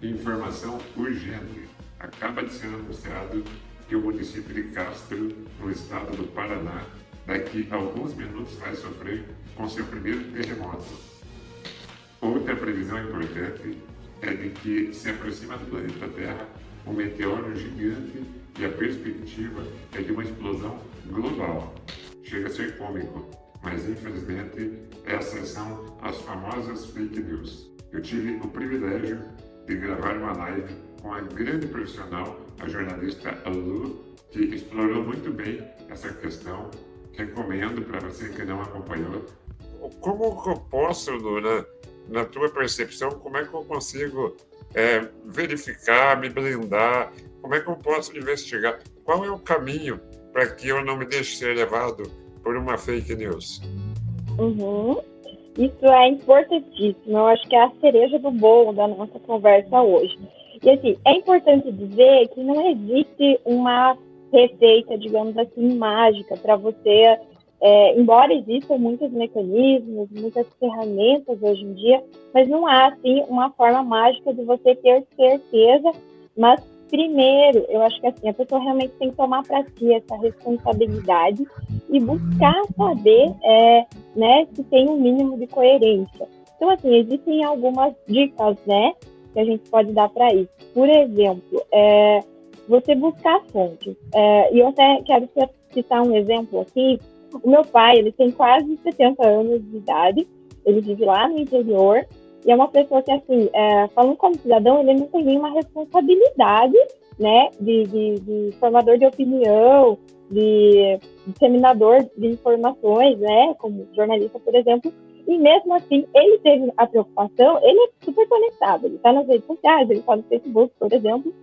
Informação urgente. Acaba de ser anunciado que o município de Castro, no estado do Paraná, daqui a alguns minutos vai sofrer com seu primeiro terremoto. Outra previsão importante é de que se aproxima do planeta Terra um meteoro gigante e a perspectiva é de uma explosão global. Chega a ser cômico, mas infelizmente essas são as famosas fake news. Eu tive o privilégio de gravar uma live com a grande profissional, a jornalista Lu, que explorou muito bem essa questão. Recomendo para você que não acompanhou. Como que eu posso, Lu, na tua percepção, como é que eu consigo verificar, me blindar? Como é que eu posso investigar? Qual é o caminho para que eu não me deixe ser levado por uma fake news? Isso é importantíssimo. Eu acho que é a cereja do bolo da nossa conversa hoje. E assim, é importante dizer que não existe uma receita, digamos assim, mágica para você, embora existam muitos mecanismos, muitas ferramentas hoje em dia, mas não há, assim, uma forma mágica de você ter certeza. Mas, primeiro, eu acho que assim, a pessoa realmente tem que tomar para si essa responsabilidade e buscar saber, né, se tem um mínimo de coerência. Então, assim, existem algumas dicas, né, que a gente pode dar para isso. Por exemplo, você buscar fontes. E eu até quero citar um exemplo aqui. O meu pai, ele tem quase 70 anos de idade, ele vive lá no interior, e é uma pessoa que, assim, falando como cidadão, ele não tem nenhuma responsabilidade, né, de formador de opinião, de disseminador de informações, né, como jornalista, por exemplo, e mesmo assim, ele teve a preocupação, ele é super conectado, ele está nas redes sociais, ele está no Facebook, por exemplo,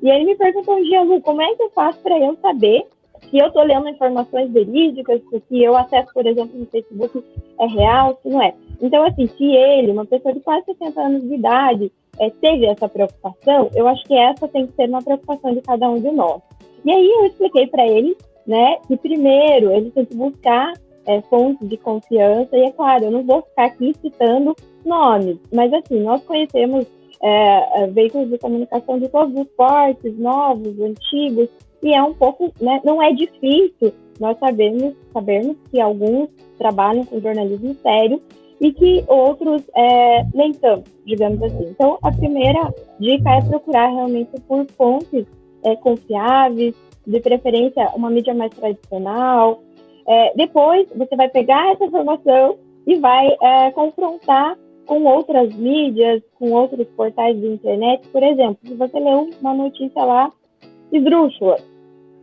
e ele me perguntou um dia, Lu, como é que eu faço para eu saber se eu estou lendo informações verídicas, se o que eu acesso, por exemplo, no Facebook é real, se não é. Então, assim, se ele, uma pessoa de quase 60 anos de idade, teve essa preocupação, eu acho que essa tem que ser uma preocupação de cada um de nós. E aí eu expliquei para ele, né, que primeiro ele tem que buscar fontes de confiança, e é claro, eu não vou ficar aqui citando nomes, mas assim, nós conhecemos veículos de comunicação de todos os portes, novos, antigos, e é um pouco, né, não é difícil nós sabermos que alguns trabalham com jornalismo sério e que outros nem tanto, digamos assim. Então, a primeira dica é procurar realmente por fontes confiáveis, de preferência uma mídia mais tradicional. Depois, você vai pegar essa informação e vai confrontar com outras mídias, com outros portais de internet. Por exemplo, se você leu uma notícia lá esdrúxula,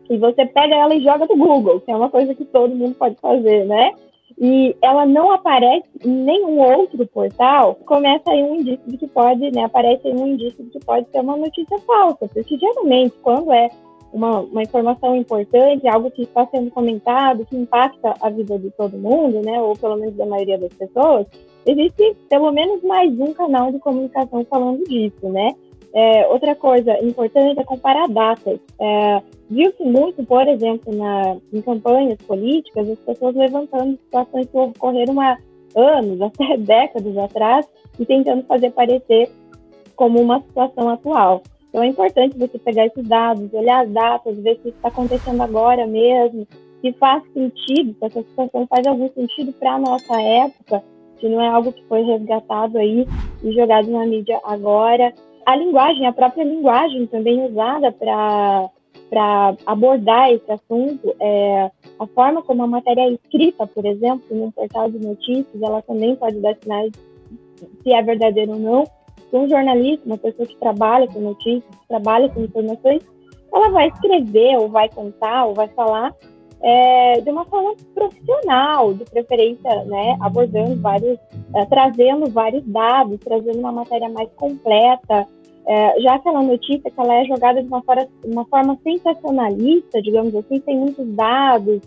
e você pega ela e joga no Google, que é uma coisa que todo mundo pode fazer, né? E ela não aparece em nenhum outro portal, começa aí um indício de que pode, né? Aparece aí um indício de que pode ser uma notícia falsa, porque geralmente, quando é uma informação importante, algo que está sendo comentado, que impacta a vida de todo mundo, né? Ou pelo menos da maioria das pessoas, existe pelo menos mais um canal de comunicação falando disso, né? Outra coisa importante é comparar datas. Viu-se muito, por exemplo, em campanhas políticas, as pessoas levantando situações que ocorreram há anos, até décadas atrás, e tentando fazer parecer como uma situação atual. Então é importante você pegar esses dados, olhar as datas, ver se isso está acontecendo agora mesmo, se faz sentido, se essa situação faz algum sentido para a nossa época, se não é algo que foi resgatado aí e jogado na mídia agora. A linguagem, a própria linguagem também usada para abordar esse assunto, a forma como a matéria é escrita, por exemplo, num portal de notícias, ela também pode dar sinais se é verdadeiro ou não. Um jornalista, uma pessoa que trabalha com notícias, que trabalha com informações, ela vai escrever, ou vai contar, ou vai falar de uma forma profissional, de preferência, né, abordando trazendo vários dados, trazendo uma matéria mais completa, já aquela notícia que ela é jogada de uma forma sensacionalista, digamos assim, sem muitos dados,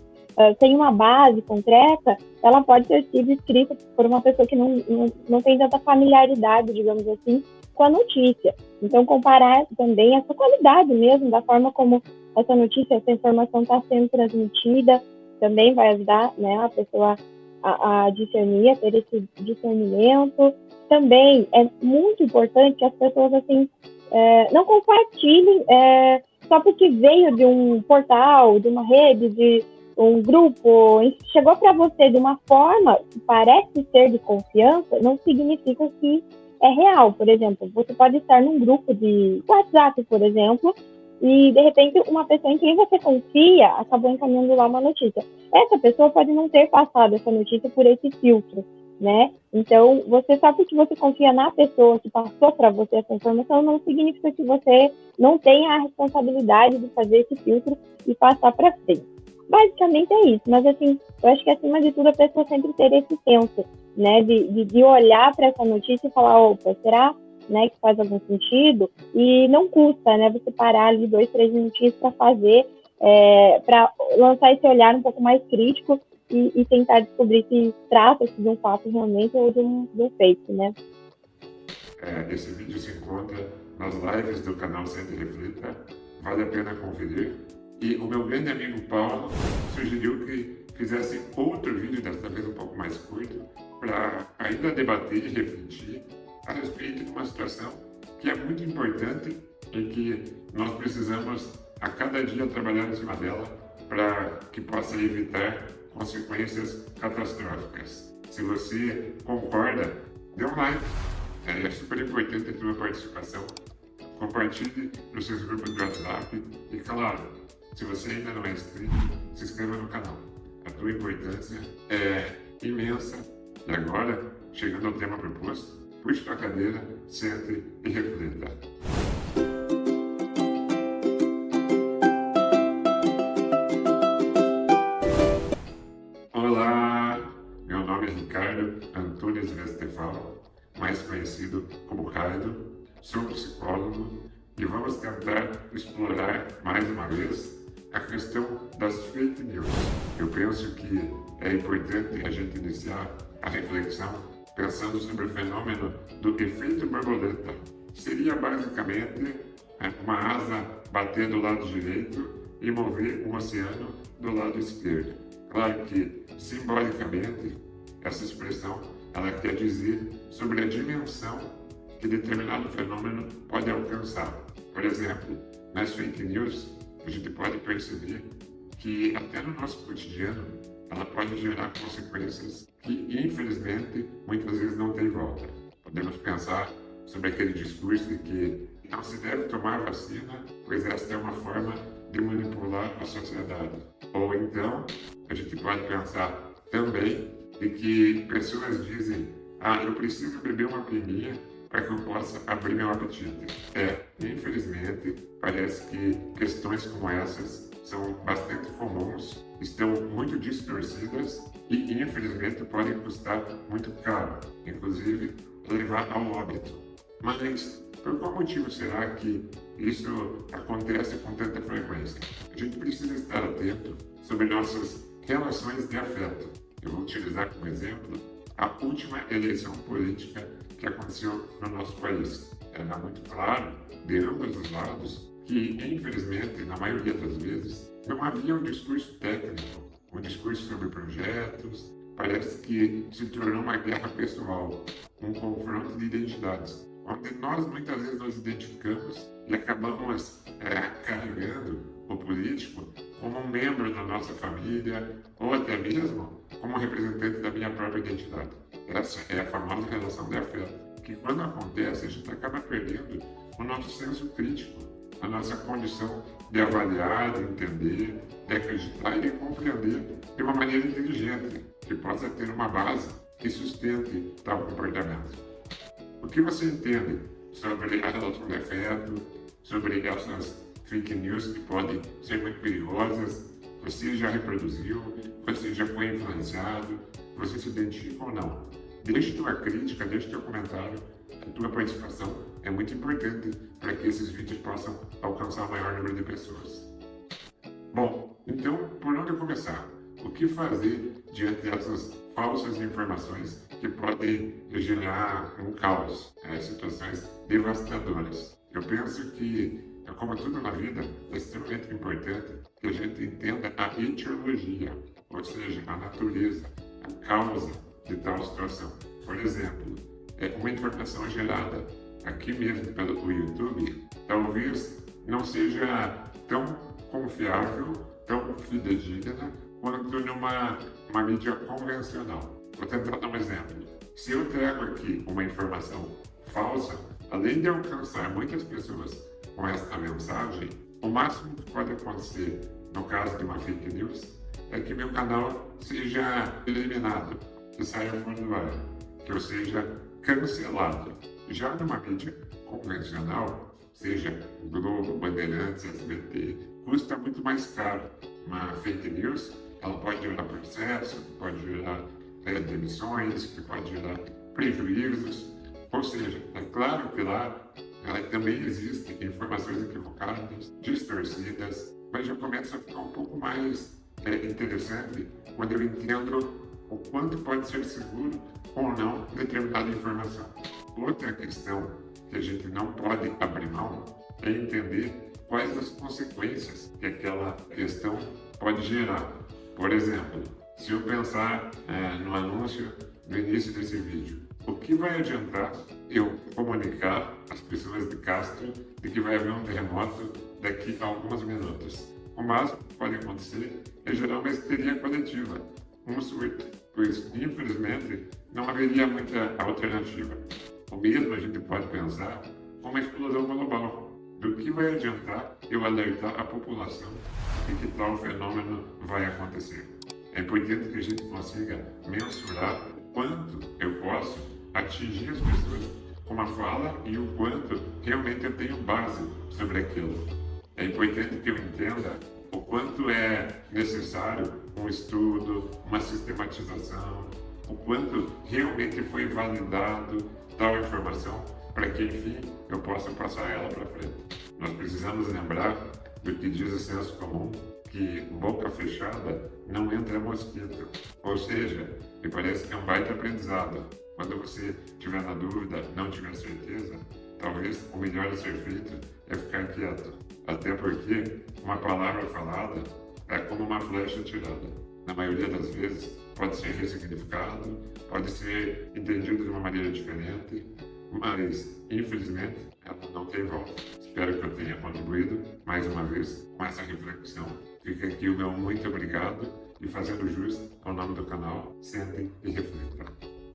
sem uma base concreta, ela pode ter sido escrita por uma pessoa que não tem tanta familiaridade, digamos assim, com a notícia. Então, comparar também essa qualidade mesmo, da forma como essa notícia, essa informação está sendo transmitida, também vai ajudar, né, a pessoa a discernir, a ter esse discernimento. Também é muito importante que as pessoas, assim, Não compartilhe só porque veio de um portal, de uma rede, de um grupo, chegou para você de uma forma que parece ser de confiança, não significa que é real. Por exemplo, você pode estar num grupo de WhatsApp, por exemplo, e de repente uma pessoa em quem você confia acabou encaminhando lá uma notícia. Essa pessoa pode não ter passado essa notícia por esse filtro, né? Então, você só porque você confia na pessoa que passou para você essa informação, não significa que você não tenha a responsabilidade de fazer esse filtro e passar para frente. Basicamente é isso, mas assim, eu acho que acima de tudo a pessoa sempre ter esse senso, né, de olhar para essa notícia e falar, opa, será, né, que faz algum sentido? E não custa, né, você parar ali 2, 3 minutinhos para fazer, para lançar esse olhar um pouco mais crítico e tentar descobrir se trata-se de um fato realmente ou de um fake, né? Esse vídeo se encontra nas lives do canal Senta e Reflita, vale a pena conferir. E o meu grande amigo Paulo sugeriu que fizesse outro vídeo, dessa vez um pouco mais curto, para ainda debater e refletir a respeito de uma situação que é muito importante e que nós precisamos a cada dia trabalhar em cima dela para que possa evitar consequências catastróficas. Se você concorda, dê um like. É super importante a tua participação. Compartilhe nos seus grupos de WhatsApp e, claro, se você ainda não é inscrito, se inscreva no canal. A tua importância é imensa. E agora, chegando ao tema proposto, puxe tua cadeira, sente e reflita. Olá, meu nome é Ricardo Antunes Westphal, mais conhecido como Raido. Sou psicólogo e vamos tentar explorar mais uma vez a questão das fake news. Eu penso que é importante a gente iniciar a reflexão pensando sobre o fenômeno do efeito borboleta. Seria basicamente uma asa bater do lado direito e mover um oceano do lado esquerdo. Claro que, simbolicamente, essa expressão ela quer dizer sobre a dimensão que determinado fenômeno pode alcançar. Por exemplo, nas fake news, a gente pode perceber que até no nosso cotidiano ela pode gerar consequências que, infelizmente, muitas vezes não tem volta. Podemos pensar sobre aquele discurso de que não se deve tomar vacina, pois esta é uma forma de manipular a sociedade. Ou então, a gente pode pensar também de que pessoas dizem: eu preciso beber uma pinguinha para que eu possa abrir meu apetite. Infelizmente, parece que questões como essas são bastante comuns, estão muito distorcidas e, infelizmente, podem custar muito caro, inclusive levar ao óbito. Mas, por qual motivo será que isso acontece com tanta frequência? A gente precisa estar atento sobre nossas relações de afeto. Eu vou utilizar como exemplo a última eleição política que aconteceu no nosso país. Era muito claro, de ambos os lados, que, infelizmente, na maioria das vezes, não havia um discurso técnico, um discurso sobre projetos. Parece que se tornou uma guerra pessoal, um confronto de identidades, onde nós muitas vezes nos identificamos e acabamos carregando o político como um membro da nossa família ou até mesmo como um representante da minha própria identidade. Essa é a famosa relação de afeto, que quando acontece a gente acaba perdendo o nosso senso crítico, a nossa condição de avaliar, de entender, de acreditar e de compreender de uma maneira inteligente, que possa ter uma base que sustente tal comportamento. O que você entende sobre a relação de afeto, sobre essas fake news que podem ser muito perigosas? Você já reproduziu? Você já foi influenciado? Você se identifica ou não? Deixe tua crítica, deixe teu comentário. A tua participação é muito importante para que esses vídeos possam alcançar o maior número de pessoas. Bom, então, por onde começar? O que fazer diante dessas falsas informações que podem gerar um caos, situações devastadoras? Eu penso que, como tudo na vida, é extremamente importante que a gente entenda a etiologia, ou seja, a natureza, a causa de tal situação. Por exemplo, uma informação gerada aqui mesmo pelo YouTube talvez não seja tão confiável, tão fidedigna quanto numa mídia convencional. Vou tentar dar um exemplo. Se eu trago aqui uma informação falsa, além de alcançar muitas pessoas com esta mensagem, o máximo que pode acontecer no caso de uma fake news é que meu canal seja eliminado, que saia fora do ar, que eu seja cancelado. Já numa mídia convencional, seja Globo, Bandeirantes, SBT, custa muito mais caro. Uma fake news, ela pode gerar processo, pode gerar demissões, que pode gerar prejuízos. Ou seja, é claro que lá também existem informações equivocadas, distorcidas, mas já começa a ficar um pouco mais interessante quando eu entendo o quanto pode ser seguro ou não determinada informação. Outra questão que a gente não pode abrir mão é entender quais as consequências que aquela questão pode gerar. Por exemplo, se eu pensar no anúncio no início desse vídeo, o que vai adiantar eu comunicar às pessoas de Castro de que vai haver um terremoto daqui a alguns minutos? O máximo que pode acontecer é gerar uma histeria coletiva, um surto, pois, infelizmente, não haveria muita alternativa. O mesmo a gente pode pensar com uma explosão global. Do que vai adiantar eu alertar a população de que tal fenômeno vai acontecer? É importante que a gente consiga mensurar o quanto eu posso atingir as pessoas com uma fala e o quanto realmente eu tenho base sobre aquilo. É importante que eu entenda o quanto é necessário um estudo, uma sistematização, o quanto realmente foi validado tal informação para que, enfim, eu possa passar ela para frente. Nós precisamos lembrar do que diz o senso comum, que boca fechada não entra mosquito. Ou seja, me parece que é um baita aprendizado. Quando você tiver na dúvida, não tiver certeza, talvez o melhor a ser feito é ficar quieto. Até porque uma palavra falada é como uma flecha atirada. Na maioria das vezes pode ser ressignificado, pode ser entendido de uma maneira diferente, mas infelizmente ela não tem volta. Espero que eu tenha contribuído mais uma vez com essa reflexão. Fica aqui o meu muito obrigado e fazendo jus ao nome do canal, sentem e reflitam.